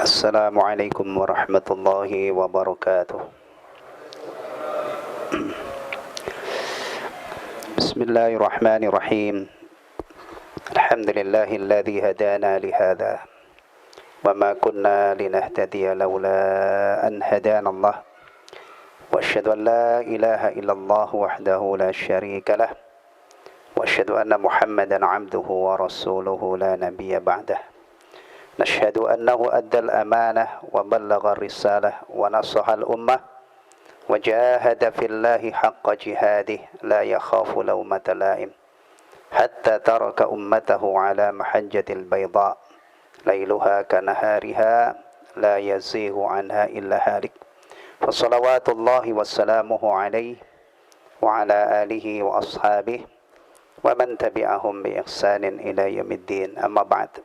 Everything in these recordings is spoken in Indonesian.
Assalamualaikum warahmatullahi wabarakatuh. Bismillahirrahmanirrahim. Alhamdulillahilladzi hadana lihada wa ma kunna linahtadiya laula an hadana Allah. Wa asyhadu an la ilaha illallah wahdahu la syarika lah. Wa asyhadu anna Muhammadan 'abduhu wa rasuluhu la nabiyya ba'dah. Nashhadu annahu addal amanah wa ballagha risalah wa nasaha al-ummah wa jahada fillahi haqqa jihadih la yakhafu lawmata laim hatta taraka ummatahu ala mahajjatil bayda lailuha kanahariha la yazihu anha illa halik fa salawatullahi wassalamuhu alaihi wa ala alihi wa ashabihi wa man tabi'ahum bi ihsanin ila yaumiddin amma ba'd.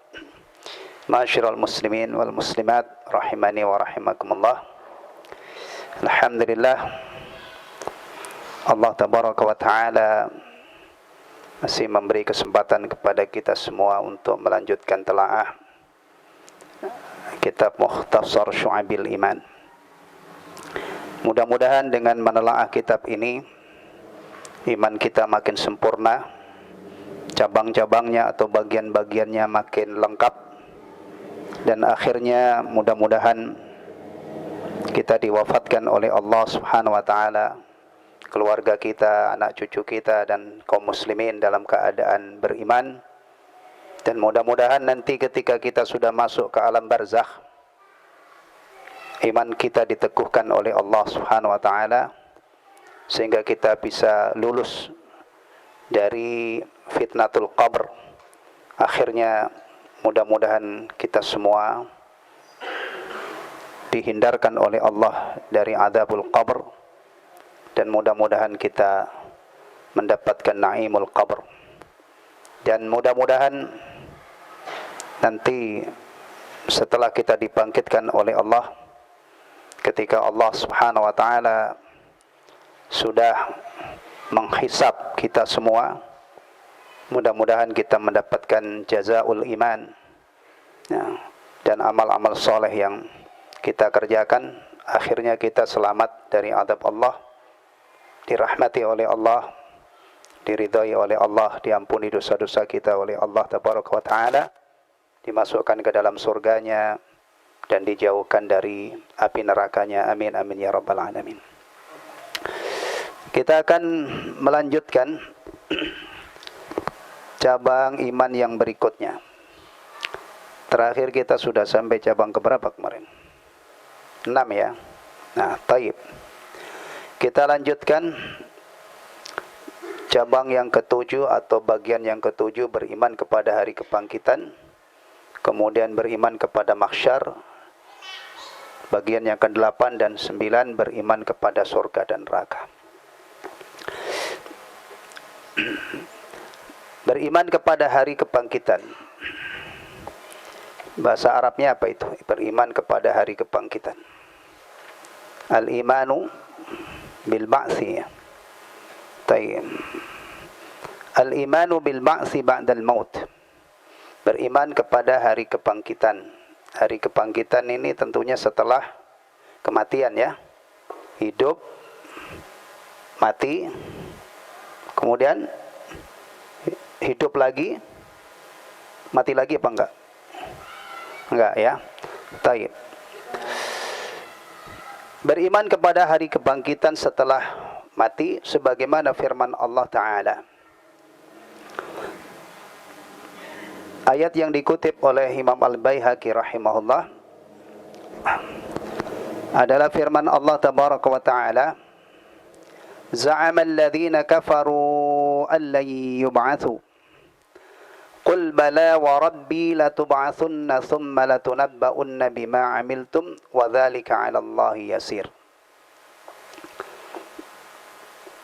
Ma'asyiral muslimin wal muslimat rahimani wa rahimakumullah. Alhamdulillah, Allah tabaraka wa taala masih memberi kesempatan kepada kita semua untuk melanjutkan telaah kitab Mukhtasar Syu'abil Iman. Mudah-mudahan dengan menelaah kitab ini iman kita makin sempurna, cabang-cabangnya atau bagian-bagiannya makin lengkap, dan akhirnya mudah-mudahan kita diwafatkan oleh Allah Subhanahu wa taala, keluarga kita, anak cucu kita dan kaum muslimin dalam keadaan beriman. Dan mudah-mudahan nanti ketika kita sudah masuk ke alam barzakh, iman kita diteguhkan oleh Allah Subhanahu wa taala sehingga kita bisa lulus dari fitnatul qabr. Akhirnya mudah-mudahan kita semua dihindarkan oleh Allah dari azabul qabr, dan mudah-mudahan kita mendapatkan naimul qabr. Dan mudah-mudahan nanti setelah kita dibangkitkan oleh Allah, ketika Allah Subhanahu wa taala sudah menghisab kita semua, mudah-mudahan kita mendapatkan jazaul iman, ya, dan amal-amal soleh yang kita kerjakan. Akhirnya kita selamat dari azab Allah, dirahmati oleh Allah, diridhai oleh Allah, diampuni dosa-dosa kita oleh Allah tabaraka wa ta'ala, dimasukkan ke dalam surganya dan dijauhkan dari api nerakanya. Amin amin ya rabbal alamin. Kita akan melanjutkan cabang iman yang berikutnya. Terakhir kita sudah sampai cabang keberapa kemarin? 6 ya. Nah, taib. Kita lanjutkan cabang yang ketujuh atau bagian yang ketujuh, beriman kepada hari kebangkitan. Kemudian beriman kepada mahsyar. Bagian yang ke-8 dan 9 beriman kepada surga dan neraka. Beriman kepada hari kebangkitan. Bahasa Arabnya apa itu? Beriman kepada hari kebangkitan. Al-imanu bil ba'si. Tayyib. Al-imanu bil ba'si ba'dal maut. Beriman kepada hari kebangkitan. Hari kebangkitan ini tentunya setelah kematian ya. Hidup, mati, kemudian hidup lagi, mati lagi apa enggak? Enggak ya. Taib. Beriman kepada hari kebangkitan setelah mati sebagaimana firman Allah Ta'ala. Ayat yang dikutip oleh Imam Al-Baihaqi rahimahullah adalah firman Allah Tabaraka wa Ta'ala, Za'ama alladhina kafaru an lan yub'athu Qul bala wa rabbi latub'athunna thumma latunabba'unna bima 'amiltum wa dzalika 'ala Allahi yasir.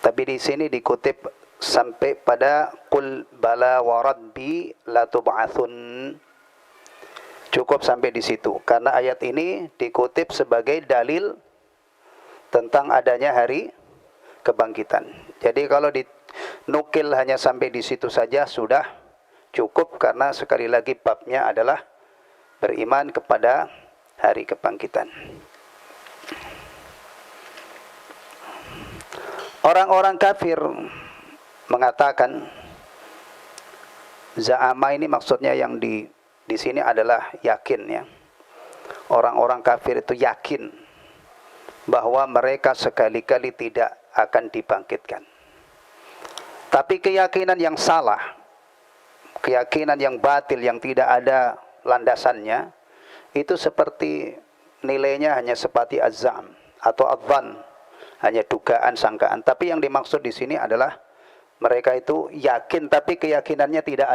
Tapi di sini dikutip sampai pada qul bala wa rabbi latub'athun. Cukup sampai di situ karena ayat ini dikutip sebagai dalil tentang adanya hari kebangkitan. Jadi kalau dinukil hanya sampai di situ saja sudah cukup, karena sekali lagi babnya adalah beriman kepada hari kebangkitan. Orang-orang kafir mengatakan, za'ama ini maksudnya yang di sini adalah yakin ya. Orang-orang kafir itu yakin bahwa mereka sekali-kali tidak akan dibangkitkan. Tapi keyakinan yang salah, keyakinan yang batil, yang tidak ada landasannya, itu seperti nilainya hanya seperti az-zam atau adz-dzan, hanya dugaan, sangkaan. Tapi yang dimaksud di sini adalah mereka itu yakin tapi keyakinannya tidak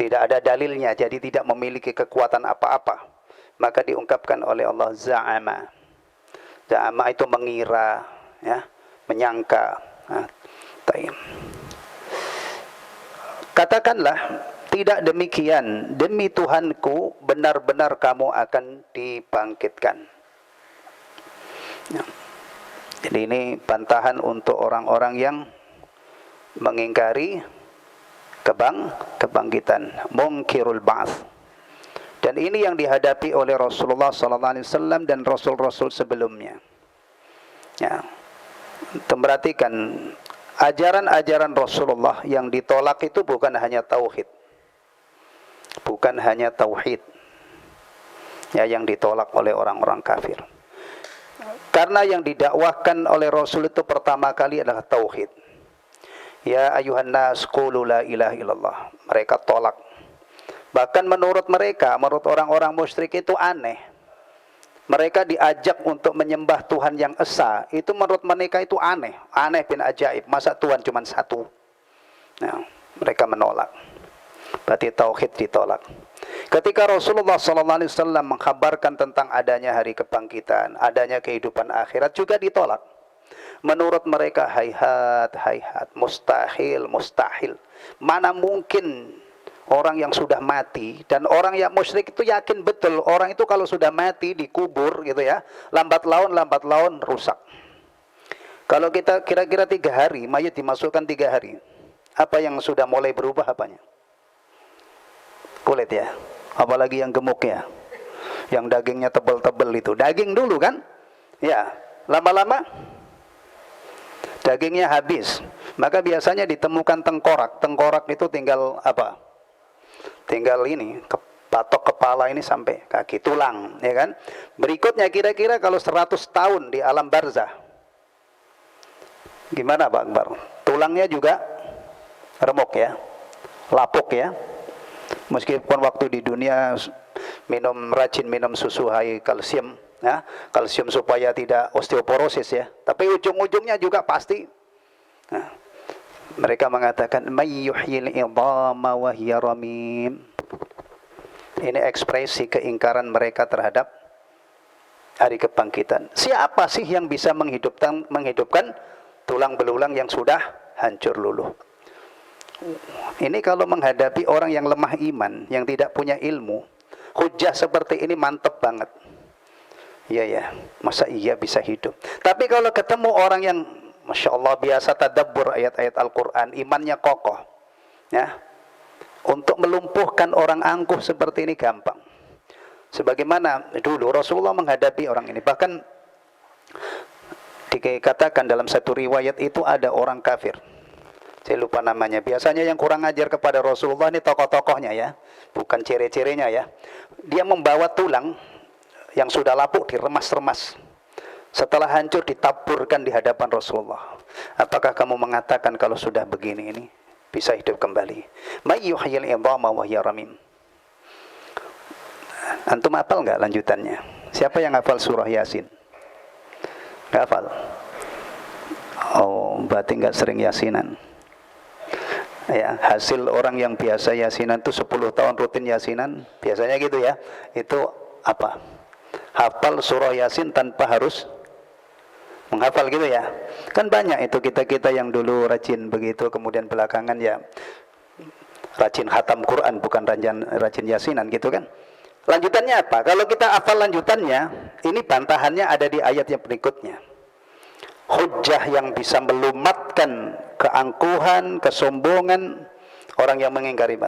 ada dalilnya, jadi tidak memiliki kekuatan apa-apa. Maka diungkapkan oleh Allah za'ama. Za'ama itu mengira, ya, menyangka. Katakanlah, tidak demikian, demi Tuhanku benar-benar kamu akan dibangkitkan. Ya. Jadi ini bantahan untuk orang-orang yang mengingkari kebangkitan, mungkirul ba'ats. Dan ini yang dihadapi oleh Rasulullah SAW dan Rasul-Rasul sebelumnya. Ya. Perhatikan, ajaran-ajaran Rasulullah yang ditolak itu bukan hanya tauhid. Bukan hanya tauhid. Ya, yang ditolak oleh orang-orang kafir. Karena yang didakwahkan oleh Rasul itu pertama kali adalah tauhid. Ya ayuhan nas qulu la ilaha illallah. Mereka tolak. Bahkan menurut mereka, menurut orang-orang musyrik itu aneh. Mereka diajak untuk menyembah Tuhan yang esa, itu menurut mereka itu aneh. Aneh bin ajaib. Masa Tuhan cuma satu? Nah, mereka menolak. Berarti tauhid ditolak. Ketika Rasulullah SAW mengkabarkan tentang adanya hari kebangkitan, adanya kehidupan akhirat, juga ditolak. Menurut mereka hayhat, hayhat, mustahil, mustahil. Mana mungkin orang yang sudah mati, dan orang yang musyrik itu yakin betul orang itu kalau sudah mati dikubur gitu ya, lambat laun rusak. Kalau kita kira-kira 3 hari mayat dimasukkan 3 hari, apa yang sudah mulai berubah apanya? Kulit ya, apalagi yang gemuk ya, yang dagingnya tebal-tebal itu, daging dulu kan ya, lama-lama dagingnya habis, maka biasanya ditemukan tengkorak itu tinggal apa? Tinggal ini, patok kepala ini sampai kaki, tulang, ya kan? Berikutnya kira-kira kalau 100 tahun di alam barzah, gimana Pak Akbar? Tulangnya juga remuk ya, lapuk ya. Meskipun waktu di dunia rajin minum susu high kalsium, ya, kalsium supaya tidak osteoporosis ya. Tapi ujung-ujungnya juga pasti. Nah, mereka mengatakan may yuhyil idhama wa hiya ramim. Ini ekspresi keingkaran mereka terhadap hari kebangkitan. Siapa sih yang bisa menghidupkan tulang belulang yang sudah hancur luluh? Ini kalau menghadapi orang yang lemah iman, yang tidak punya ilmu, hujah seperti ini mantep banget. Iya ya, masa iya bisa hidup? Tapi kalau ketemu orang yang Masya Allah biasa tadabbur ayat-ayat Al-Quran, imannya kokoh, ya, untuk melumpuhkan orang angkuh seperti ini gampang. Sebagaimana dulu Rasulullah menghadapi orang ini, bahkan dikatakan dalam satu riwayat itu ada orang kafir, saya lupa namanya. Biasanya yang kurang ajar kepada Rasulullah ini tokoh-tokohnya ya, bukan ciri-cirinya ya. Dia membawa tulang yang sudah lapuk diremas-remas. Setelah hancur ditaburkan di hadapan Rasulullah. Apakah kamu mengatakan kalau sudah begini ini bisa hidup kembali? May yuhyil idhama wa hiya ramim. Antum hafal enggak lanjutannya? Siapa yang hafal surah Yasin? Enggak hafal? Oh, berarti enggak sering yasinan. Ya, hasil orang yang biasa yasinan itu 10 tahun rutin yasinan, biasanya gitu ya. Itu apa? Hafal surah Yasin tanpa harus menghafal gitu ya. Kan banyak itu kita-kita yang dulu rajin begitu, kemudian belakangan ya rajin khatam Quran, bukan rajin yasinan gitu kan. Lanjutannya apa? Kalau kita hafal lanjutannya, ini bantahannya ada di ayat yang berikutnya. Hujjah yang bisa melumatkan keangkuhan, kesombongan orang yang mengingkari.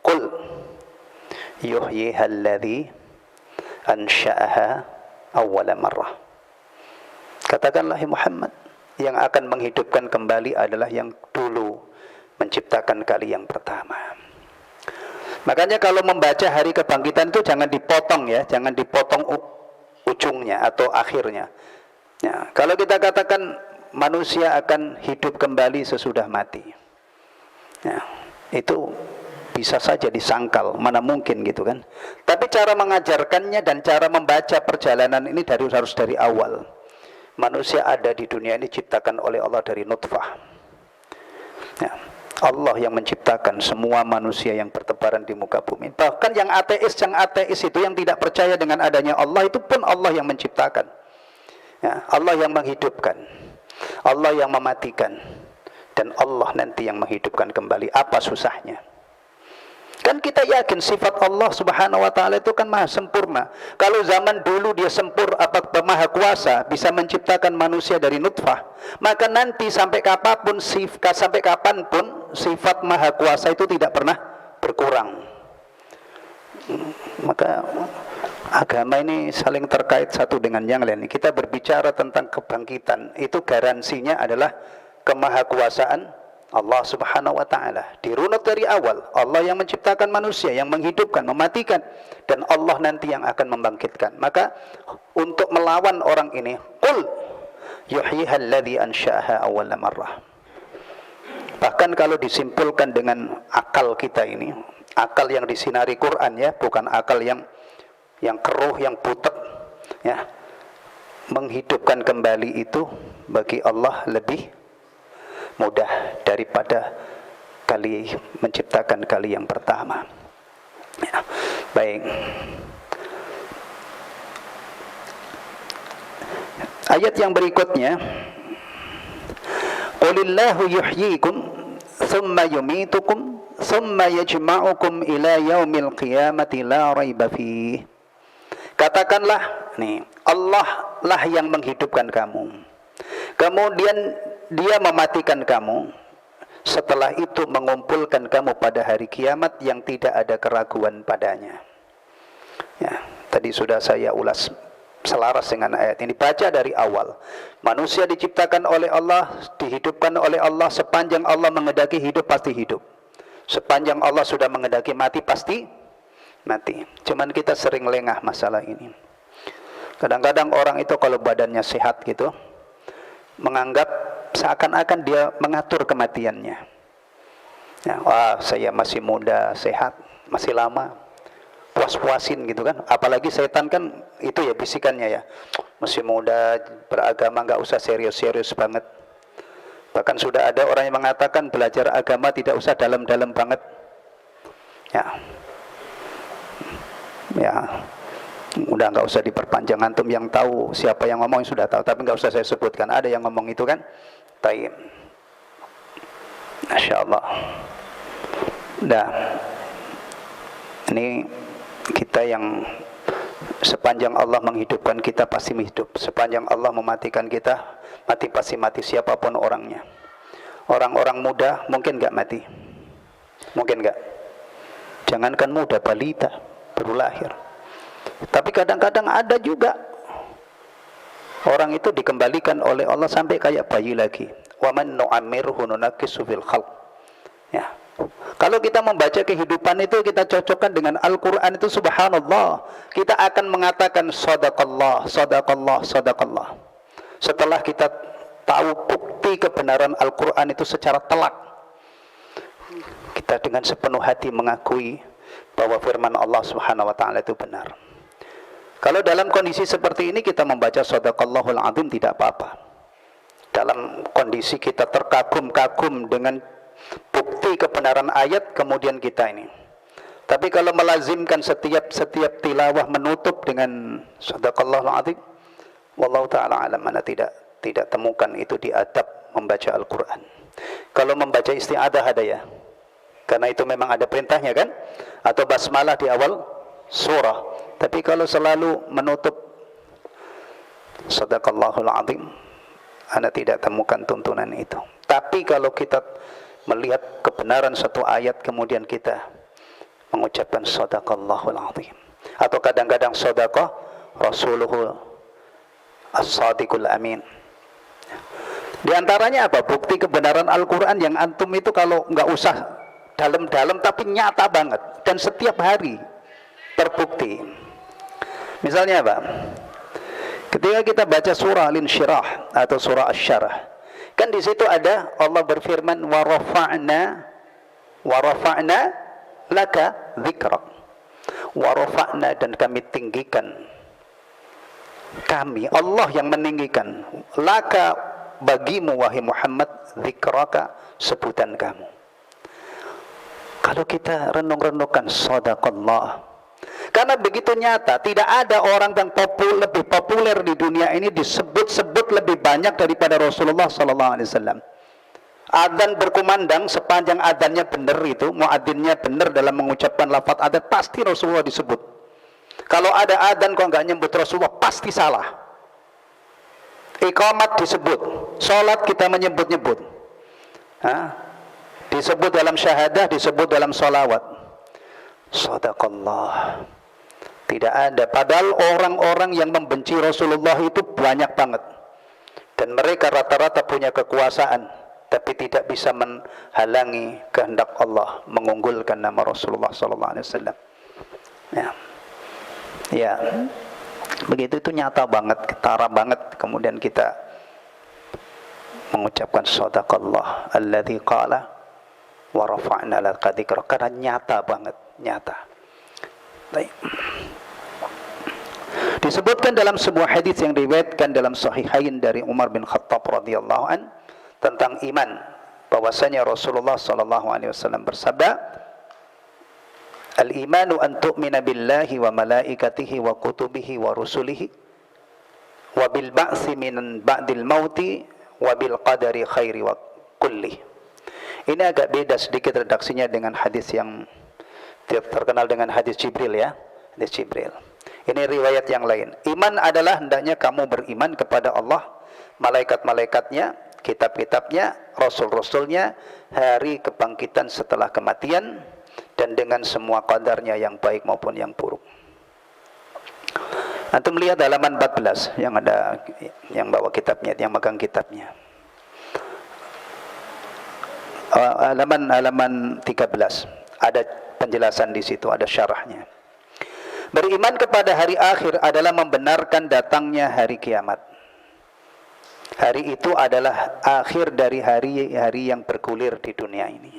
Qul yuhyihalladzi ansha'aha awwala marrah. Katakanlah Muhammad, yang akan menghidupkan kembali adalah yang dulu menciptakan kali yang pertama. Makanya kalau membaca hari kebangkitan itu jangan dipotong ya, jangan dipotong ujungnya atau akhirnya. Ya, kalau kita katakan manusia akan hidup kembali sesudah mati, ya, itu bisa saja disangkal, mana mungkin gitu kan. Tapi cara mengajarkannya dan cara membaca perjalanan ini harus dari awal. Manusia ada di dunia ini diciptakan oleh Allah dari nutfah. Ya, Allah yang menciptakan semua manusia yang bertebaran di muka bumi. Bahkan yang ateis itu yang tidak percaya dengan adanya Allah, itu pun Allah yang menciptakan. Ya, Allah yang menghidupkan, Allah yang mematikan, dan Allah nanti yang menghidupkan kembali. Apa susahnya? Kan kita yakin sifat Allah subhanahu wa ta'ala itu kan maha sempurna. Kalau zaman dulu dia maha kuasa, bisa menciptakan manusia dari nutfah, maka nanti sampai kapanpun sifat maha kuasa itu tidak pernah berkurang. Maka agama ini saling terkait satu dengan yang lain. Kita berbicara tentang kebangkitan, itu garansinya adalah kemahakuasaan Allah subhanahu wa ta'ala. Dirunut dari awal, Allah yang menciptakan manusia, yang menghidupkan, mematikan, dan Allah nanti yang akan membangkitkan. Maka untuk melawan orang ini, qul yuhyiha alladhi ansha'aha awwala marrah. Bahkan kalau disimpulkan dengan akal kita ini, akal yang disinari Quran ya, bukan akal yang keruh, yang butek ya, menghidupkan kembali itu bagi Allah lebih mudah daripada menciptakan kali yang pertama ya. Baik, ayat yang berikutnya, qulillahu yuhyikum thumma yumitukum thumma yajma'ukum ila yaumil qiyamati la raiba fih. Katakanlah nih, Allah lah yang menghidupkan kamu, kemudian Dia mematikan kamu, setelah itu mengumpulkan kamu pada hari kiamat yang tidak ada keraguan padanya. Ya, tadi sudah saya ulas selaras dengan ayat ini. Baca dari awal. Manusia diciptakan oleh Allah, dihidupkan oleh Allah. Sepanjang Allah menghendaki hidup, pasti hidup. Sepanjang Allah sudah menghendaki mati, pasti mati. Cuman kita sering lengah masalah ini. Kadang-kadang orang itu kalau badannya sehat gitu, menganggap seakan-akan dia mengatur kematiannya. Ya, wah, saya masih muda, sehat, masih lama, puas-puasin gitu kan. Apalagi setan kan itu ya bisikannya ya, masih muda, beragama nggak usah serius-serius banget. Bahkan sudah ada orang yang mengatakan belajar agama tidak usah dalam-dalam banget. Ya, udah nggak usah diperpanjang, antum yang tahu siapa yang ngomong sudah tahu, tapi nggak usah saya sebutkan. Ada yang ngomong itu kan. Taib. Masya Allah. Dah. Ini kita yang sepanjang Allah menghidupkan kita pasti hidup. Sepanjang Allah mematikan kita, mati pasti mati, siapapun orangnya. Orang-orang muda mungkin nggak mati. Mungkin nggak. Jangankan muda, balita baru lahir. Tapi kadang-kadang ada juga orang itu dikembalikan oleh Allah sampai kayak bayi lagi. Wa man nu'ammirhu nunakkisu fil khalq. Ya. Kalau kita membaca kehidupan itu, kita cocokkan dengan Al-Quran itu, subhanallah, kita akan mengatakan sadaqallah, sadaqallah, sadaqallah. Setelah kita tahu bukti kebenaran Al-Quran itu secara telak, kita dengan sepenuh hati mengakui bahwa firman Allah subhanahu wa ta'ala itu benar. Kalau dalam kondisi seperti ini kita membaca sadaqallahul azim tidak apa-apa. Dalam kondisi kita terkagum-kagum dengan bukti kebenaran ayat, kemudian kita ini. Tapi kalau melazimkan setiap tilawah menutup dengan sadaqallahul azim, wallahu ta'ala alam, mana tidak temukan itu di adab membaca Al-Quran. Kalau membaca isti'adah ada ya, karena itu memang ada perintahnya kan, atau basmalah di awal surah. Tapi kalau selalu menutup sadaqallahul azim, Anda tidak temukan tuntunan itu. Tapi kalau kita melihat kebenaran satu ayat, kemudian kita mengucapkan sadaqallahul azim, Atau kadang-kadang sedekah rasuluhu as-sadiqul amin. Di antaranya apa? Bukti kebenaran Al-Quran yang antum itu kalau nggak usah dalam-dalam tapi nyata banget dan setiap hari terbukti. Misalnya apa? Ketika kita baca surah Al-Insyirah atau surah Asy-Syarah, kan di situ ada Allah berfirman wa rafa'na laka dzikrak. Wa rafa'na, dan kami tinggikan, kami Allah yang meninggikan, laka, bagimu wahai Muhammad, dzikraka, sebutan kamu. Kalau kita renung-renungkan, sadaqallah. Karena begitu nyata, tidak ada orang yang lebih populer di dunia ini disebut-sebut lebih banyak daripada Rasulullah SAW. Adzan berkumandang, sepanjang adzannya benar itu, muadzinnya benar dalam mengucapkan lafaz adzan, pasti Rasulullah disebut. Kalau ada adzan kok nggak nyebut Rasulullah, pasti salah. Iqamat disebut, sholat kita menyebut-nyebut, disebut dalam syahadah, disebut dalam sholawat. Sadaqallah. Tidak ada. Padahal orang-orang yang membenci Rasulullah itu banyak banget, dan mereka rata-rata punya kekuasaan, tapi tidak bisa menghalangi kehendak Allah mengunggulkan nama Rasulullah SAW. Ya, begitu, itu nyata banget, ketara banget. Kemudian kita mengucapkan sadaqallah alladzi qala wa rafa'na laka dzikrak, karena nyata banget, nyata. Baik. Disebutkan dalam sebuah hadis yang diriwayatkan dalam Sahihain dari Umar bin Khattab radhiyallahu an tentang iman, bahwasanya Rasulullah sallallahu alaihi wasallam bersabda, al-imanu an tu'mina billahi wa malaikatihi wa kutubihi wa rusulihi wa bil ba'si min ba'dil mauti wa bil qadari khairi wa kulli. Ini agak beda sedikit redaksinya dengan hadis yang terkenal dengan hadis Jibril, ya. Hadis Jibril. Ini riwayat yang lain. Iman adalah hendaknya kamu beriman kepada Allah, malaikat-malaikatnya, kitab-kitabnya, rasul-rasulnya, hari kebangkitan setelah kematian, dan dengan semua qadarnya yang baik maupun yang buruk. Antum lihat halaman 14 yang ada, yang bawa kitabnya, yang megang kitabnya. Halaman 13 ada penjelasan di situ, ada syarahnya. Beriman kepada hari akhir adalah membenarkan datangnya hari kiamat. Hari itu adalah akhir dari hari-hari yang bergulir di dunia ini.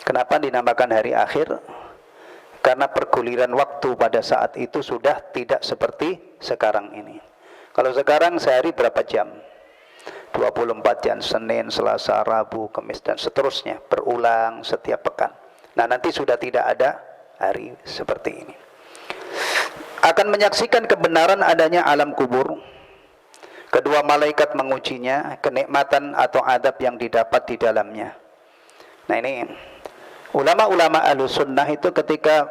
Kenapa dinamakan hari akhir? Karena perguliran waktu pada saat itu sudah tidak seperti sekarang ini. Kalau sekarang sehari berapa jam? 24 jam, Senin, Selasa, Rabu, Kamis, dan seterusnya, berulang setiap pekan. Nah, nanti sudah tidak ada hari seperti ini. Akan menyaksikan kebenaran adanya alam kubur. Kedua malaikat mengujinya, kenikmatan atau adab yang didapat di dalamnya. Nah, ini ulama-ulama Ahlussunnah itu ketika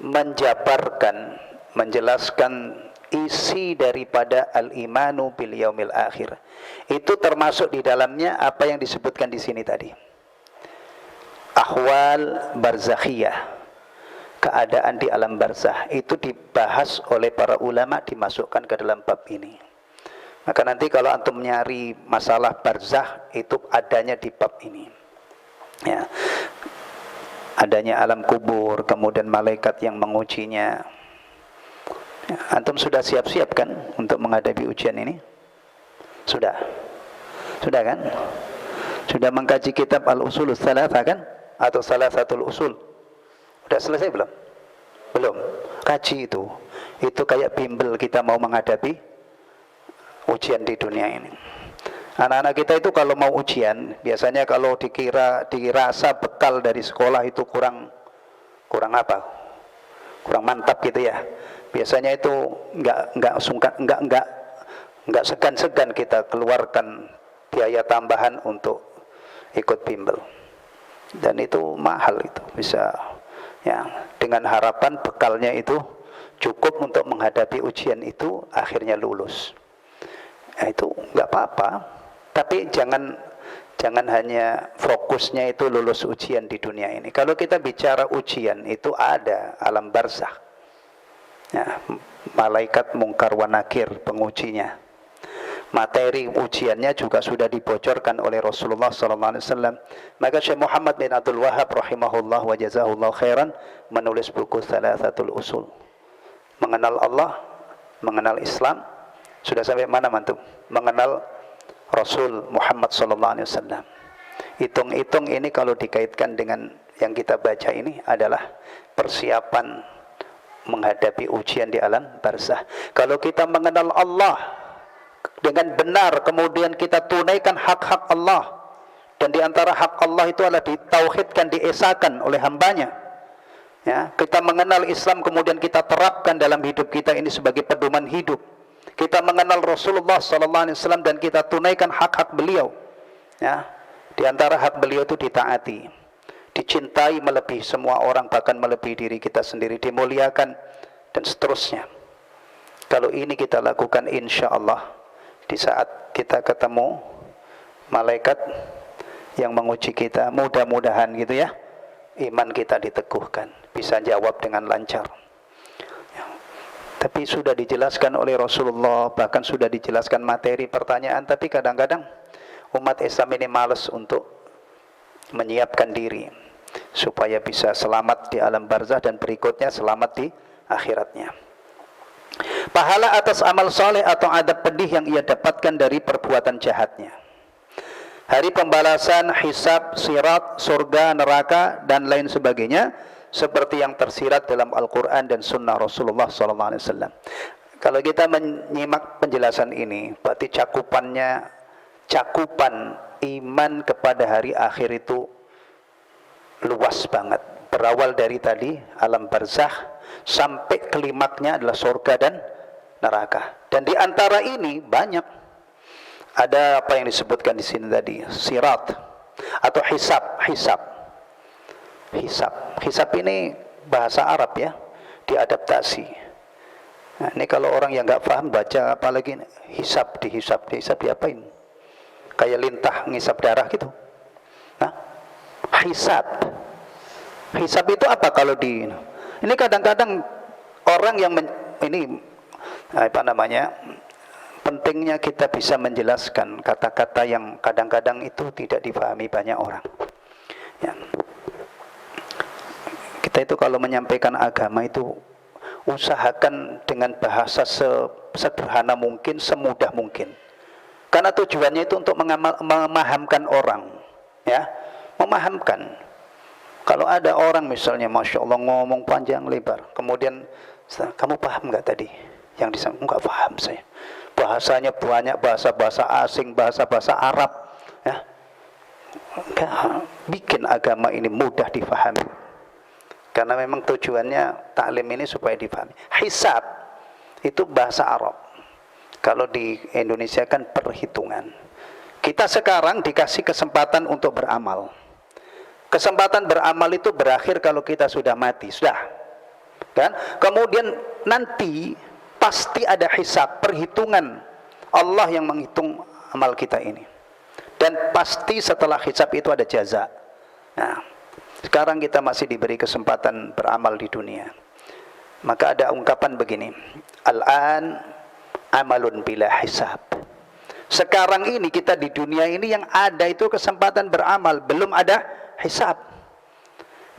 menjabarkan, menjelaskan isi daripada al-imanu bil yaumil akhir, itu termasuk di dalamnya apa yang disebutkan di sini tadi. Ahwal barzakhiyah, keadaan di alam barzah, itu dibahas oleh para ulama, dimasukkan ke dalam bab ini. Maka nanti kalau antum nyari masalah barzah, itu adanya di bab ini, ya. Adanya alam kubur, kemudian malaikat yang mengujinya. Ya, antum sudah siap-siap kan untuk menghadapi ujian ini? Sudah kan? Sudah mengkaji kitab Al-Usulus Tsalatsa kan? Atau Salasatul Usul? Udah selesai belum? Belum. Kaji itu kayak bimbel kita mau menghadapi ujian di dunia ini. Anak-anak kita itu kalau mau ujian, biasanya kalau dirasa bekal dari sekolah itu kurang apa? Kurang mantap gitu ya. Biasanya itu enggak segan-segan kita keluarkan biaya tambahan untuk ikut bimbel. Dan itu mahal, itu bisa, ya, dengan harapan bekalnya itu cukup untuk menghadapi ujian itu, akhirnya lulus. Ya, itu enggak apa-apa, tapi jangan Jangan hanya fokusnya itu lulus ujian di dunia ini. Kalau kita bicara ujian, itu ada alam barzakh. Ya, malaikat mungkar wa nakir pengujinya. Materi ujiannya juga sudah dibocorkan oleh Rasulullah SAW. Maka Syekh Muhammad bin Abdul Wahab rahimahullah wa jazahullah khairan menulis buku Thalathatul Usul. Mengenal Allah, mengenal Islam. Sudah sampai mana mantum? Mengenal Rasul Muhammad SAW. Hitung-hitung ini kalau dikaitkan dengan yang kita baca ini adalah persiapan menghadapi ujian di alam barzakh. Kalau kita mengenal Allah dengan benar, kemudian kita tunaikan hak-hak Allah, dan di antara hak Allah itu adalah ditauhidkan, diesakan oleh hambanya. Ya, kita mengenal Islam, kemudian kita terapkan dalam hidup kita ini sebagai pedoman hidup. Kita mengenal Rasulullah SAW dan kita tunaikan hak-hak beliau. Ya, di antara hak beliau itu ditaati, dicintai melebihi semua orang, bahkan melebihi diri kita sendiri, dimuliakan dan seterusnya. Kalau ini kita lakukan, insya Allah di saat kita ketemu malaikat yang menguji kita, mudah-mudahan gitu ya, iman kita diteguhkan, bisa jawab dengan lancar. Ya. Tapi sudah dijelaskan oleh Rasulullah, bahkan sudah dijelaskan materi pertanyaan, tapi kadang-kadang umat Islam ini malas untuk menyiapkan diri supaya bisa selamat di alam barzakh dan berikutnya selamat di akhiratnya. Pahala atas amal soleh atau adab pedih yang ia dapatkan dari perbuatan jahatnya. Hari pembalasan, hisab, sirat, surga, neraka, dan lain sebagainya, seperti yang tersirat dalam Al-Quran dan Sunnah Rasulullah SAW. Kalau kita menyimak penjelasan ini, berarti cakupan iman kepada hari akhir itu luas banget. Berawal dari tadi alam barzakh sampai klimaknya adalah surga dan neraka. Dan di antara ini banyak ada apa yang disebutkan di sini tadi, sirat atau hisab ini bahasa Arab ya, diadaptasi. Nah, ini kalau orang yang nggak paham baca apalagi hisab diapain? Kayak lintah ngisap darah gitu. Nah, hisab itu apa kalau di ini kadang-kadang orang yang pentingnya kita bisa menjelaskan kata-kata yang kadang-kadang itu tidak dipahami banyak orang. Ya. Kita itu kalau menyampaikan agama itu usahakan dengan bahasa sederhana mungkin, semudah mungkin. Karena tujuannya itu untuk memahamkan orang, ya, memahamkan. Kalau ada orang misalnya, masya Allah ngomong panjang lebar, kemudian kamu paham nggak tadi? Yang disampaikan nggak paham saya. Bahasanya banyak, bahasa asing, bahasa Arab, ya. Bikin agama ini mudah difahami. Karena memang tujuannya taklim ini supaya difahami. Hisab itu bahasa Arab. Kalau di Indonesia kan perhitungan. Kita sekarang dikasih kesempatan untuk beramal. Kesempatan beramal itu berakhir kalau kita sudah mati, sudah. Kan? Kemudian nanti pasti ada hisab, perhitungan. Allah yang menghitung amal kita ini. Dan pasti setelah hisab itu ada jaza. Nah, sekarang kita masih diberi kesempatan beramal di dunia. Maka ada ungkapan begini, Al-an amalun bila hisab. Sekarang ini kita di dunia ini yang ada itu kesempatan beramal, belum ada hisab.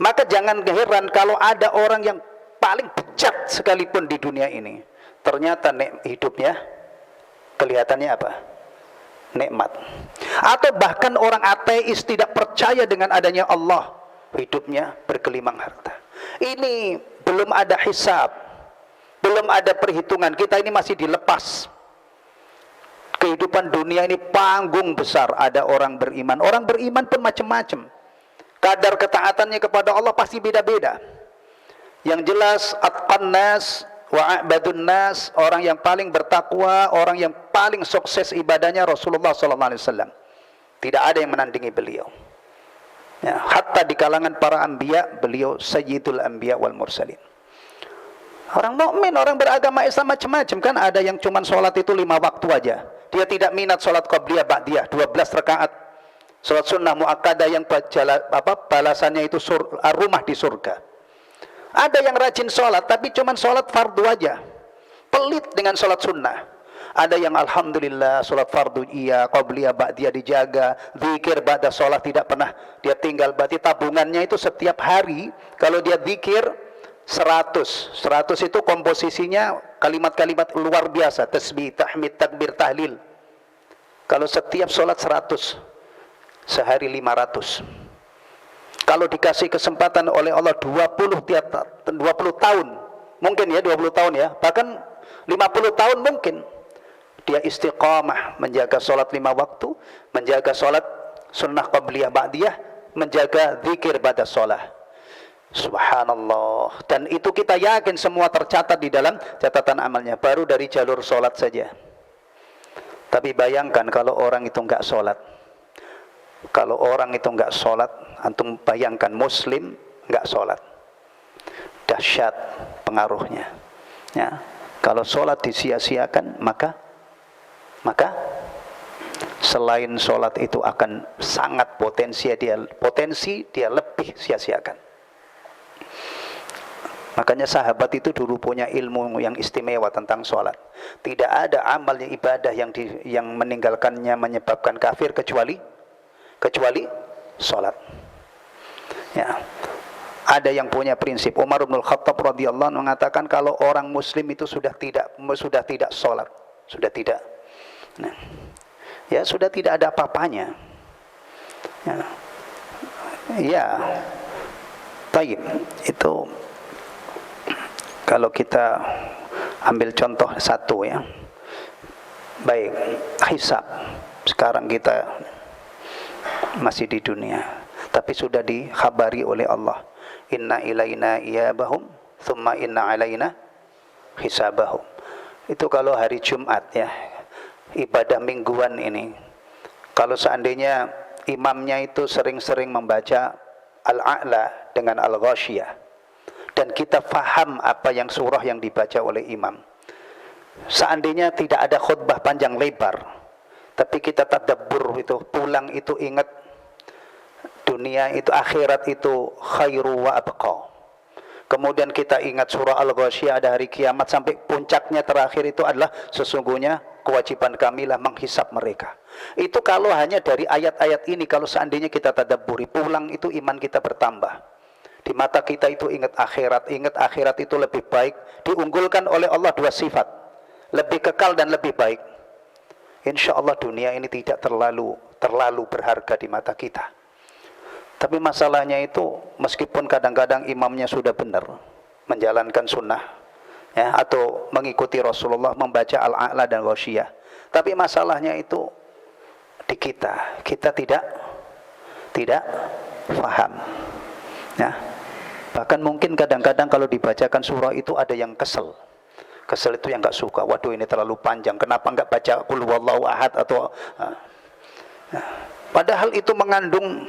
Maka jangan heran kalau ada orang yang paling bejat sekalipun di dunia ini, ternyata hidupnya kelihatannya apa? Nikmat. Atau bahkan orang ateis tidak percaya dengan adanya Allah, hidupnya bergelimang harta. Ini belum ada hisab, belum ada perhitungan. Kita ini masih dilepas. Kehidupan dunia ini panggung besar. Ada orang beriman. Orang beriman pun macam-macam. Kadar ketaatannya kepada Allah pasti beda-beda. Yang jelas atqan nas wa a'badun nas, orang yang paling bertakwa, orang yang paling sukses ibadahnya Rasulullah SAW. Tidak ada yang menandingi beliau. Ya, hatta di kalangan para anbiya, beliau sayyidul anbiya wal mursalin. Orang mukmin, orang beragama Islam macam-macam kan. Ada yang cuma sholat itu 5 waktu aja. Dia tidak minat sholat qabliyah ba'diyah 12 rakaat. Salat sunnah muakkadah yang balasannya itu rumah di surga. Ada yang rajin salat tapi cuman salat fardu aja, pelit dengan salat sunnah. Ada yang alhamdulillah salat fardu iya, qabliyah ba'diyah dijaga, zikir ba'da salat tidak pernah dia tinggal. Berarti tabungannya itu setiap hari kalau dia zikir 100 itu komposisinya kalimat-kalimat luar biasa, tasbih, tahmid, takbir, tahlil. Kalau setiap salat 100, sehari 500. Kalau dikasih kesempatan oleh Allah 20 tahun, mungkin ya 20 tahun ya, bahkan 50 tahun mungkin dia istiqamah menjaga sholat 5 waktu, menjaga sholat sunnah qabliyah ba'diyah, menjaga zikir pada sholat. Subhanallah. Dan itu kita yakin semua tercatat di dalam catatan amalnya, baru dari jalur sholat saja. Tapi bayangkan kalau orang itu enggak sholat. Kalau orang itu enggak sholat, antum bayangkan muslim enggak sholat, dahsyat pengaruhnya ya. Kalau sholat disia-siakan, maka selain sholat itu akan sangat potensi dia lebih sia-siakan. Makanya sahabat itu dulu punya ilmu yang istimewa tentang sholat. Tidak ada amal yang ibadah yang meninggalkannya menyebabkan kafir kecuali sholat. Ya. Ada yang punya prinsip. Umar bin Khattab radhiyallahu anhu mengatakan kalau orang muslim itu sudah tidak sholat, sudah tidak. Nah, ya sudah tidak ada apa-apanya. Ya. Ya. Taib. Itu kalau kita ambil contoh satu ya. Baik, hisab. Sekarang kita masih di dunia, tapi sudah dikhabari oleh Allah, inna ilaina iyabahum thumma inna alaina hisabahum. Itu kalau hari Jumat ya, ibadah mingguan ini, kalau seandainya imamnya itu sering-sering membaca Al-A'la dengan Al-Ghasyiyah, dan kita faham apa yang surah yang dibaca oleh imam, seandainya tidak ada khutbah panjang lebar, tapi kita tadabbur itu, pulang itu ingat dunia itu, akhirat itu khairu wa abqa. Kemudian kita ingat surah Al-Ghasyiyah, ada hari kiamat, sampai puncaknya terakhir itu adalah sesungguhnya kewajiban kamilah menghisap mereka. Itu kalau hanya dari ayat-ayat ini, kalau seandainya kita tadabburi, pulang itu iman kita bertambah. Di mata kita itu ingat akhirat itu lebih baik, diunggulkan oleh Allah dua sifat, lebih kekal dan lebih baik. Insya Allah dunia ini tidak terlalu berharga di mata kita. Tapi masalahnya itu, meskipun kadang-kadang imamnya sudah benar menjalankan sunnah ya, atau mengikuti Rasulullah membaca Al-A'la dan Ghasyiyah, tapi masalahnya itu di kita tidak paham ya. Bahkan mungkin kadang-kadang kalau dibacakan surah itu ada yang kesel itu yang nggak suka, waduh ini terlalu panjang, kenapa nggak baca qul huwallahu ahad atau padahal itu mengandung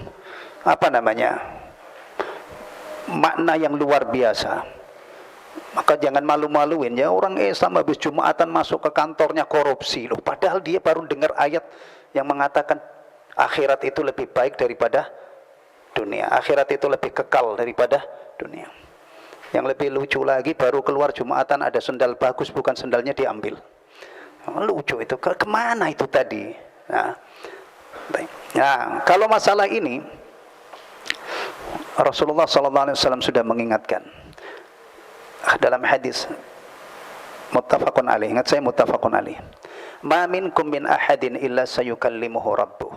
makna yang luar biasa. Maka jangan malu-maluin ya, orang Islam habis Jumatan masuk ke kantornya korupsi loh, padahal dia baru dengar ayat yang mengatakan akhirat itu lebih baik daripada dunia, akhirat itu lebih kekal daripada dunia. Yang lebih lucu lagi, baru keluar Jumatan ada sendal bagus, bukan sendalnya diambil. Lucu itu, kemana itu tadi? Nah, kalau masalah ini Rasulullah SAW sudah mengingatkan dalam hadis muttafaqun alaih. Ingat saya muttafaqun alaih. Ma minkum min ahadin illa sayukallimuhu rabbuh.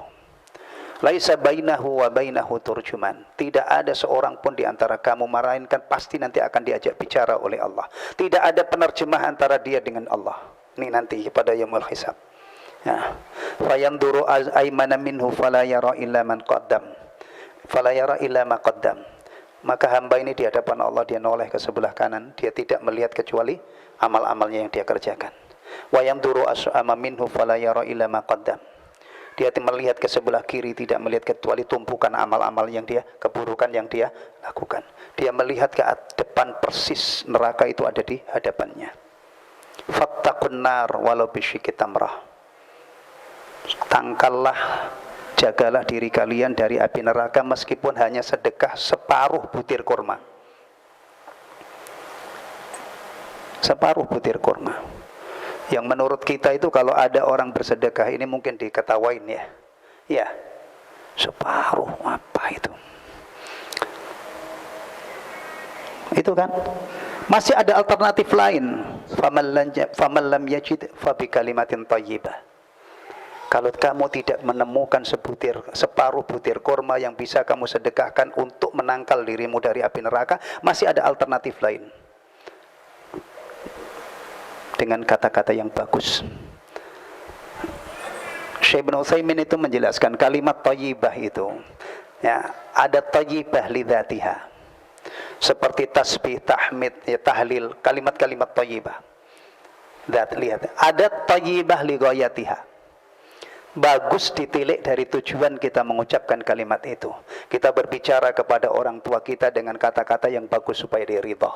Laisa bainahu wa bainahu turjuman. Tidak ada seorang pun di antara kamu melainkan pasti nanti akan diajak bicara oleh Allah. Tidak ada penerjemah antara dia dengan Allah. Ini nanti pada yaumul hisab. Ya. Fayanduru aymana minhu fala yara illa man qaddam. Fala yara illa ma qaddam. Maka hamba ini di hadapan Allah, dia noleh ke sebelah kanan, dia tidak melihat kecuali amal-amalnya yang dia kerjakan. Wa yanduru as'ama minhu fala yara illa ma qaddam. Dia melihat ke sebelah kiri, tidak melihat kecuali tumpukan amal-amal yang dia, keburukan yang dia lakukan. Dia melihat ke depan, persis neraka itu ada di hadapannya. Fattaqun nar walau bisyikki tamrah. Tangkallah jagalah diri kalian dari api neraka meskipun hanya sedekah separuh butir kurma. Separuh butir kurma. Yang menurut kita itu kalau ada orang bersedekah ini mungkin diketawain ya. Ya, separuh apa itu? Itu kan masih ada alternatif lain. Faman lam yajid fa bi kalimatin thayyibah. Kalau kamu tidak menemukan separuh butir kurma yang bisa kamu sedekahkan untuk menangkal dirimu dari api neraka, masih ada alternatif lain. Dengan kata-kata yang bagus. Syekh Ibnu Utsaimin itu menjelaskan kalimat thayyibah itu, ya, ada thayyibah lidzatiha. Seperti tasbih, tahmid, ya, tahlil, kalimat-kalimat thayyibah. Lihat, ada thayyibah li ghayatiha. Bagus ditilik dari tujuan kita mengucapkan kalimat itu. Kita berbicara kepada orang tua kita dengan kata-kata yang bagus supaya dia ridha.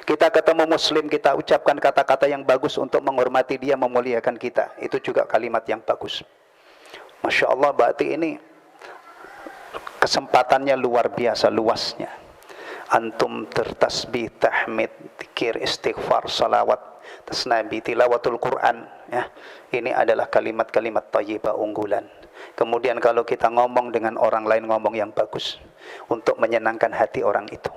Kita ketemu muslim, kita ucapkan kata-kata yang bagus untuk menghormati dia, memuliakan kita. Itu juga kalimat yang bagus. Masya Allah, berarti ini kesempatannya luar biasa luasnya. Antum tertasbih, tahmid, zikir, istighfar, salawat, tasnabi, tilawatul Quran, ya. Ini adalah kalimat-kalimat thayyibah unggulan. Kemudian kalau kita ngomong dengan orang lain, ngomong yang bagus untuk menyenangkan hati orang itu.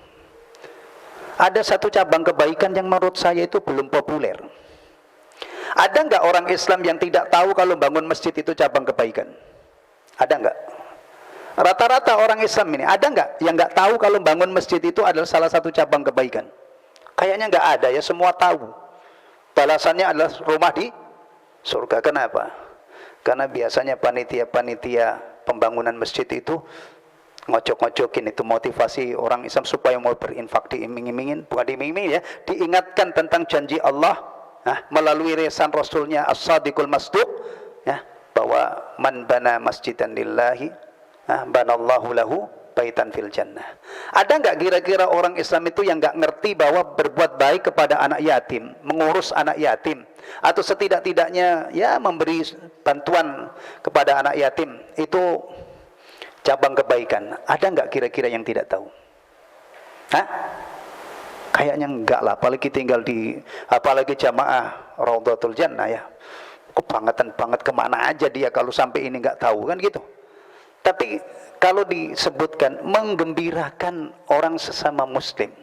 Ada satu cabang kebaikan yang menurut saya itu belum populer. Ada nggak orang Islam yang tidak tahu kalau bangun masjid itu cabang kebaikan? Ada nggak? Rata-rata orang Islam ini ada nggak yang nggak tahu kalau bangun masjid itu adalah salah satu cabang kebaikan? Kayaknya nggak ada ya, semua tahu. Balasannya adalah rumah di surga. Kenapa? Karena biasanya panitia-panitia pembangunan masjid itu ngocok-ngocokin, itu motivasi orang Islam supaya mau berinfak, diiming-imingin, bukan diiming-imingin ya, diingatkan tentang janji Allah, melalui lisan Rasulnya as-sadiqul masduq, ya, bahwa man bana masjidan lillahi, banallahu lahu baitan fil jannah. Ada nggak kira-kira orang Islam itu yang nggak ngerti bahwa berbuat baik kepada anak yatim, mengurus anak yatim, atau setidak-tidaknya ya memberi bantuan kepada anak yatim itu cabang kebaikan? Ada nggak kira-kira yang tidak tahu? Kayaknya enggak lah, apalagi jamaah Raudhatul Jannah ya. Kebangetan banget, kemana aja dia kalau sampai ini nggak tahu kan gitu. Tapi kalau disebutkan menggembirakan orang sesama muslim,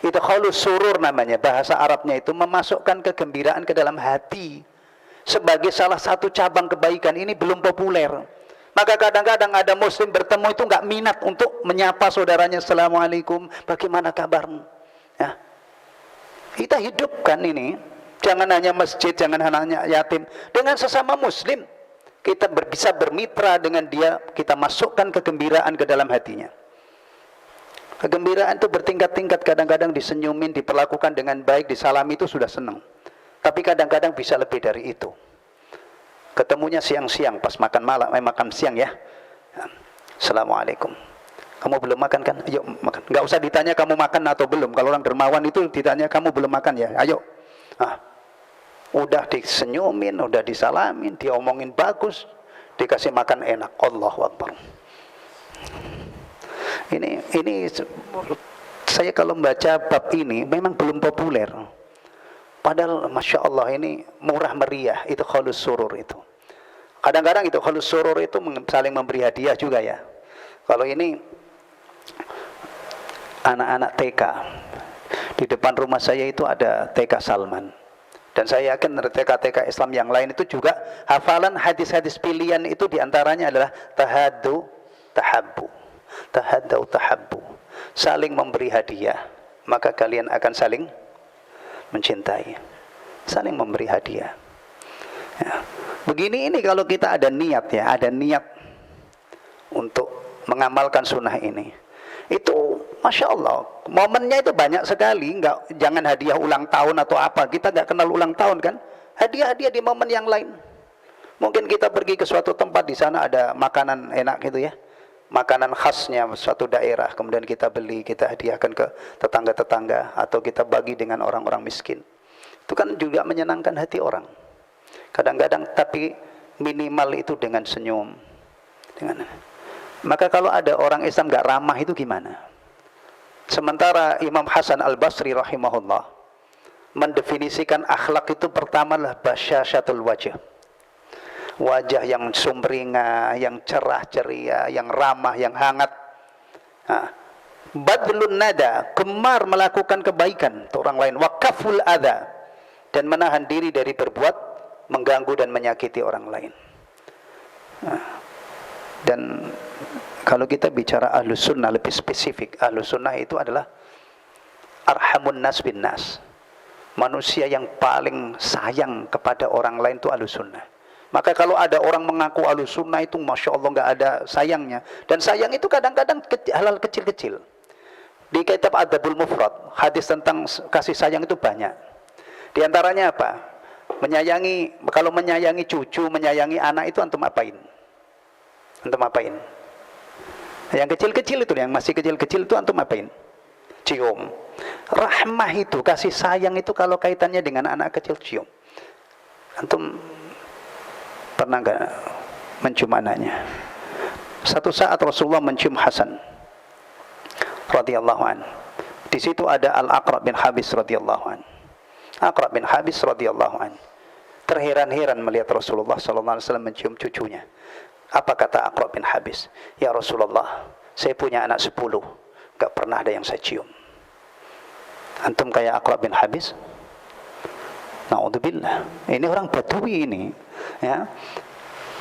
itu khalus surur namanya, bahasa Arabnya itu memasukkan kegembiraan ke dalam hati sebagai salah satu cabang kebaikan. Ini belum populer. Maka kadang-kadang ada muslim bertemu itu nggak minat untuk menyapa saudaranya, assalamualaikum, bagaimana kabarmu? Ya. Kita hidupkan ini, jangan hanya masjid, jangan hanya yatim, dengan sesama muslim kita bisa bermitra dengan dia, kita masukkan kegembiraan ke dalam hatinya. Kegembiraan itu bertingkat-tingkat, kadang-kadang disenyumin, diperlakukan dengan baik, disalami itu sudah senang. Tapi kadang-kadang bisa lebih dari itu. Ketemunya siang-siang pas makan malam, makan siang ya. Assalamualaikum. Kamu belum makan kan? Ayo makan. Nggak usah ditanya kamu makan atau belum. Kalau orang dermawan itu ditanya kamu belum makan ya. Ayo. Udah disenyumin, udah disalamin, diomongin bagus, dikasih makan enak. Allahu Akbar. Ini saya kalau membaca bab ini memang belum populer. Padahal Masya Allah ini murah meriah, itu khalus surur itu. Kadang-kadang itu khalus surur itu saling memberi hadiah juga ya. Kalau ini anak-anak TK, di depan rumah saya itu ada TK Salman. Dan saya yakin TK-TK Islam yang lain itu juga hafalan hadis-hadis pilihan itu diantaranya adalah tahaddu tahabbu. Tahaddu tahabbu. Saling memberi hadiah, maka kalian akan saling mencintai, saling memberi hadiah. Ya. Begini ini kalau kita ada niat ya, ada niat untuk mengamalkan sunnah ini, itu Masya Allah, momennya itu banyak sekali. Jangan hadiah ulang tahun atau apa, kita nggak kenal ulang tahun kan, hadiah-hadiah di momen yang lain. Mungkin kita pergi ke suatu tempat, di sana ada makanan enak gitu ya, makanan khasnya suatu daerah, kemudian kita beli, kita hadiahkan ke tetangga-tetangga, atau kita bagi dengan orang-orang miskin. Itu kan juga menyenangkan hati orang. Kadang-kadang, tapi minimal itu dengan senyum, Maka kalau ada orang Islam nggak ramah itu gimana? Sementara Imam Hasan Al-Basri rahimahullah mendefinisikan akhlak itu pertama adalah basyasyatul wajah. Wajah yang sumringah, yang cerah ceria, yang ramah, yang hangat. Badlun nada, gemar melakukan kebaikan untuk orang lain. Wakaful adha, dan menahan diri dari berbuat mengganggu dan menyakiti orang lain. Dan kalau kita bicara ahlus sunnah lebih spesifik, ahlus sunnah itu adalah arhamun nas bin nas. Manusia yang paling sayang kepada orang lain itu ahlus sunnah. Maka kalau ada orang mengaku ahlus sunnah itu Masya Allah nggak ada sayangnya. Dan sayang itu kadang-kadang hal-hal kecil-kecil. Di kitab Adabul Mufrad, hadis tentang kasih sayang itu banyak. Di antaranya apa? Menyayangi, kalau menyayangi cucu, menyayangi anak itu antum apain? Antum apain? Yang kecil-kecil itu, yang masih kecil-kecil itu antum apain? Cium. Rahmah itu, kasih sayang itu kalau kaitannya dengan anak kecil, cium. Antum pernah nggak mencium anaknya? Satu saat Rasulullah mencium Hasan radhiyallahu an. Di situ ada Al-Aqra' bin Habis radhiyallahu an. Aqra' bin Habis radhiyallahu an terheran-heran melihat Rasulullah sallallahu alaihi wasallam mencium cucunya. Apa kata Aqra' bin Habis? Ya Rasulullah, saya punya anak 10, enggak pernah ada yang saya cium. Antum kayak Aqra' bin Habis? Na'udzubillah. Ini orang Badui ini, ya.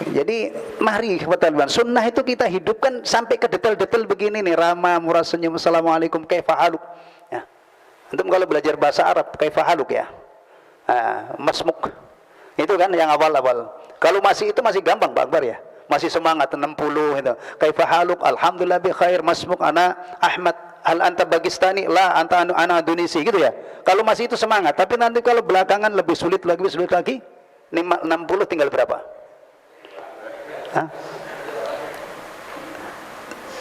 Jadi mari teman-teman, sunnah itu kita hidupkan sampai ke detail-detail begini nih, ramah, murah senyum, assalamualaikum, kaifa haluk. Ya. Antum kalau belajar bahasa Arab, kaifa haluk ya. Masmuk. Itu kan yang awal-awal. Kalau masih itu masih gampang Pak Akbar ya. Masih semangat 60 itu. Kaifa haluk, alhamdulillah bi khair, masmuk ana Ahmad, hal anta Bagistani, la anta ana Indonesi gitu ya. Kalau masih itu semangat, tapi nanti kalau belakangan lebih sulit lagi 60 tinggal berapa? Hah?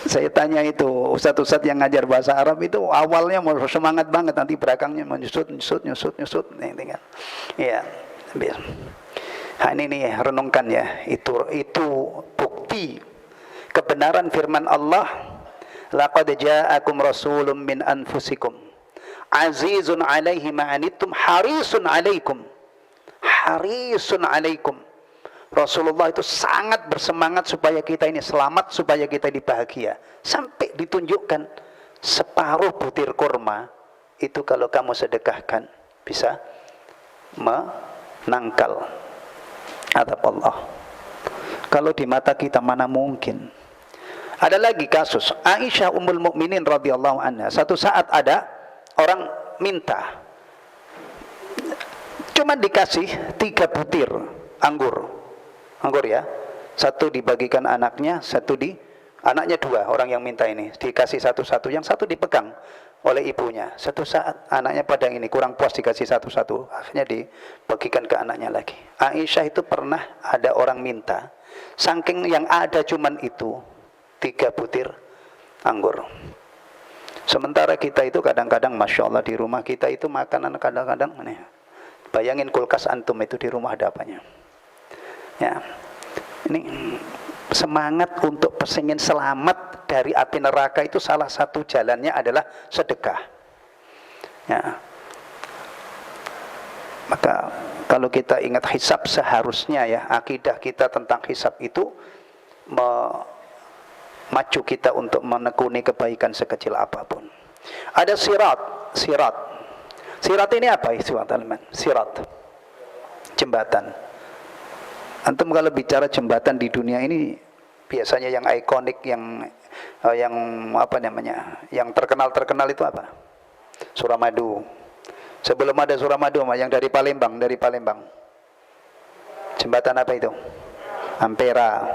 Saya tanya itu ustadz-ustadz yang ngajar bahasa Arab itu awalnya mau semangat banget, nanti belakangnya menyusut. Nih, tinggal. Iya. Nah, ini nih renungkan ya. Itu bukti kebenaran firman Allah. Laqad ja'akum rasulun min anfusikum azizun 'alaihi ma anittum harisun 'alaikum. Harisun 'alaikum. Rasulullah itu sangat bersemangat supaya kita ini selamat, supaya kita ini bahagia. Sampai ditunjukkan separuh butir kurma itu kalau kamu sedekahkan bisa menangkal azab Allah. Kalau di mata kita mana mungkin. Ada lagi kasus Aisyah Ummul Mukminin radhiyallahu anha. Satu saat ada orang minta, cuma dikasih 3 butir anggur ya, satu dibagikan anaknya, anaknya 2, orang yang minta ini dikasih satu-satu, yang satu dipegang oleh ibunya. Satu saat anaknya pada ini kurang puas dikasih satu-satu, akhirnya dibagikan ke anaknya lagi. Aisyah itu pernah ada orang minta, saking yang ada cuman itu 3 butir anggur. Sementara kita itu kadang-kadang Masya Allah di rumah kita itu makanan kadang-kadang nih, bayangin kulkas antum itu di rumah ada apanya. Ya, ini semangat untuk pesingin selamat dari api neraka itu salah satu jalannya adalah sedekah. Ya. Maka kalau kita ingat hisab, seharusnya ya akidah kita tentang hisab itu memacu kita untuk menekuni kebaikan sekecil apapun. Ada sirat. Sirat ini apa istilah teman? Sirat, jembatan. Antum kalau bicara jembatan di dunia ini biasanya yang ikonik, yang apa namanya, yang terkenal itu apa? Suramadu. Sebelum ada Suramadu, yang dari Palembang. Jembatan apa itu? Ampera.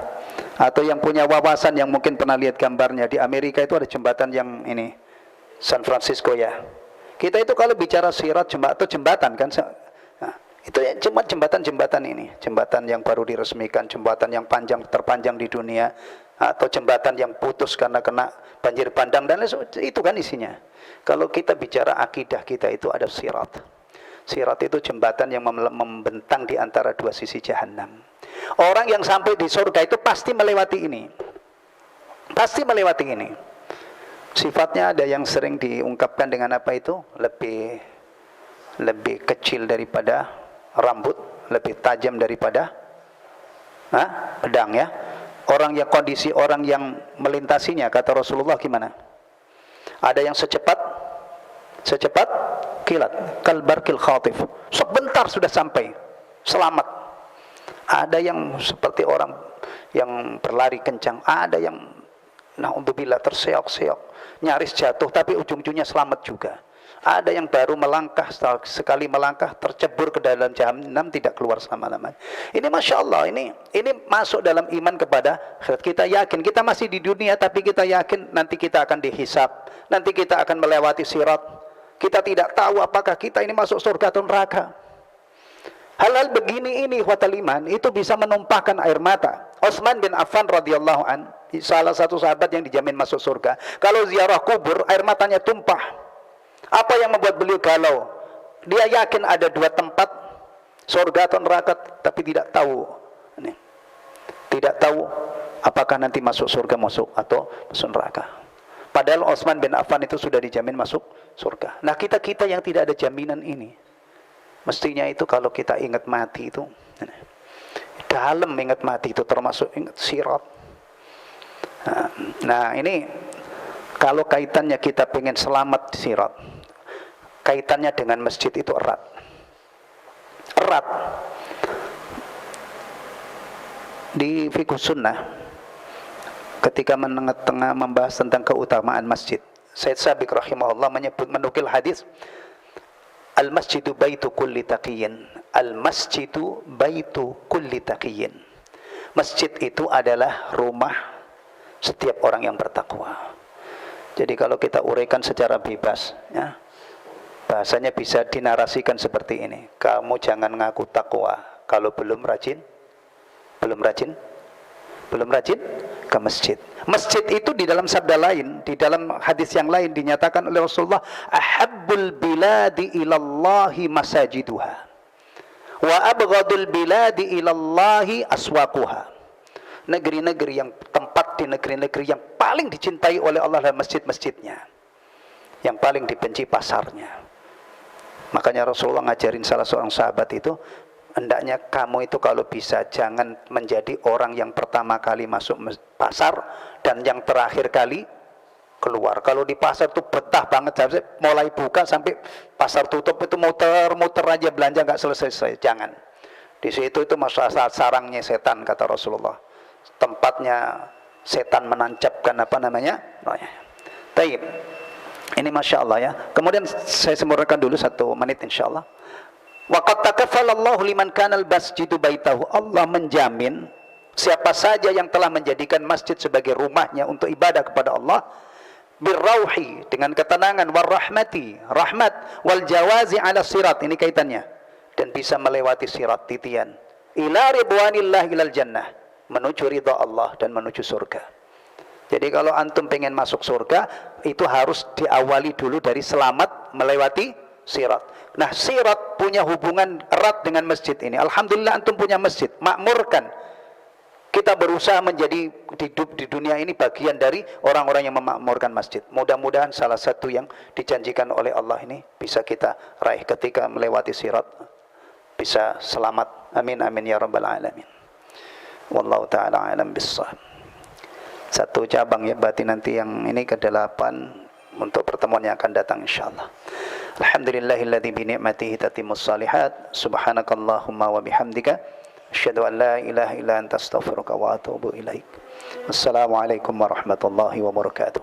Atau yang punya wawasan yang mungkin pernah lihat gambarnya, di Amerika itu ada jembatan yang ini, San Francisco ya. Kita itu kalau bicara sirat atau jembatan kan, itu ya, cuma jembatan ini, jembatan yang baru diresmikan, jembatan yang terpanjang di dunia, atau jembatan yang putus karena kena banjir bandang dan lain itu kan isinya. Kalau kita bicara akidah kita itu ada sirat. Sirat itu jembatan yang membentang di antara 2 sisi jahanam. Orang yang sampai di surga itu pasti melewati ini. Pasti melewati ini. Sifatnya ada yang sering diungkapkan dengan apa itu? Lebih kecil daripada rambut, lebih tajam daripada pedang ya. Kondisi orang yang melintasinya, kata Rasulullah gimana? Ada yang secepat kilat, kalbarkil khatif. Sebentar sudah sampai, selamat. Ada yang seperti orang yang berlari kencang, ada yang na'udzubillah terseok-seok, nyaris jatuh tapi ujung-ujungnya selamat juga. Ada yang baru melangkah, sekali melangkah tercebur ke dalam jahanam, tidak keluar selama-lamanya. Ini Masya Allah, ini masuk dalam iman kepada akhirat. Kita yakin, kita masih di dunia, tapi kita yakin nanti kita akan dihisab, nanti kita akan melewati sirat. Kita tidak tahu apakah kita ini masuk surga atau neraka. Hal-hal begini ini ikhwatal iman, itu bisa menumpahkan air mata. Utsman bin Affan radhiyallahu an, salah satu sahabat yang dijamin masuk surga. Kalau ziarah kubur, air matanya tumpah. Apa yang membuat beliau galau? Dia yakin ada dua tempat, surga atau neraka, tapi tidak tahu. Tidak tahu apakah nanti masuk surga atau masuk neraka. Padahal Utsman bin Affan itu sudah dijamin masuk surga. Nah, kita yang tidak ada jaminan ini, mestinya itu kalau kita ingat mati itu, dalam ingat mati itu termasuk ingat sirat. Nah ini kalau kaitannya kita pengen selamat di sirat, kaitannya dengan masjid itu erat. Di Fiqh Sunnah, ketika tengah membahas tentang keutamaan masjid, Said Sabiq rahimahullah menukil hadis, Al-masjidu baitu kulli taqiyyin. Al-masjidu baitu kulli taqiyyin. Masjid itu adalah rumah setiap orang yang bertakwa. Jadi kalau kita uraikan secara bebas, ya, bahasanya bisa dinarasikan seperti ini. Kamu jangan ngaku takwa kalau belum rajin ke masjid. Masjid itu di dalam sabda lain, di dalam hadis yang lain dinyatakan oleh Rasulullah, ahabbul biladi ilallahi masajiduha wa abghadul biladi ilallahi aswaquha. Negeri-negeri yang tempat di negeri-negeri yang paling dicintai oleh Allah adalah masjid-masjidnya, yang paling dibenci pasarnya. Makanya Rasulullah ngajarin salah seorang sahabat itu, hendaknya kamu itu kalau bisa jangan menjadi orang yang pertama kali masuk pasar dan yang terakhir kali keluar. Kalau di pasar itu betah banget, mulai buka sampai pasar tutup itu muter-muter aja belanja nggak selesai. Jangan. Di situ itu masalah sarangnya setan, kata Rasulullah. Tempatnya setan menancapkan Taib. Ini Masya Allah ya. Kemudian saya sempurnakan dulu 1 menit insya Allah. Waqad takaffalallahu liman kanal masjidu baitahu. Allah menjamin siapa saja yang telah menjadikan masjid sebagai rumahnya untuk ibadah kepada Allah, birrauhi, dengan ketenangan, warahmati, rahmat, wal jawazi ala sirat, ini kaitannya, dan bisa melewati sirat, titian, ila ridwanillah ilal jannah, menuju ridha Allah dan menuju surga. Jadi kalau antum pengen masuk surga, itu harus diawali dulu dari selamat melewati sirat. Nah, sirat punya hubungan erat dengan masjid ini. Alhamdulillah antum punya masjid, makmurkan. Kita berusaha menjadi hidup di dunia ini bagian dari orang-orang yang memakmurkan masjid. Mudah-mudahan salah satu yang dijanjikan oleh Allah ini bisa kita raih ketika melewati sirat, bisa selamat. Amin amin ya rabbal alamin. Wallahu ta'ala alam bissawab. 1 cabang ya, berarti nanti yang ini ke-8 untuk pertemuan yang akan datang insyaallah. Alhamdulillahilladzi bi ni'matihi tatimmus shalihat. Subhanakallahumma wa bihamdika asyhadu an la ilaha illa anta astaghfiruka wa atubu ilaik. Wassalamualaikum warahmatullahi wabarakatuh.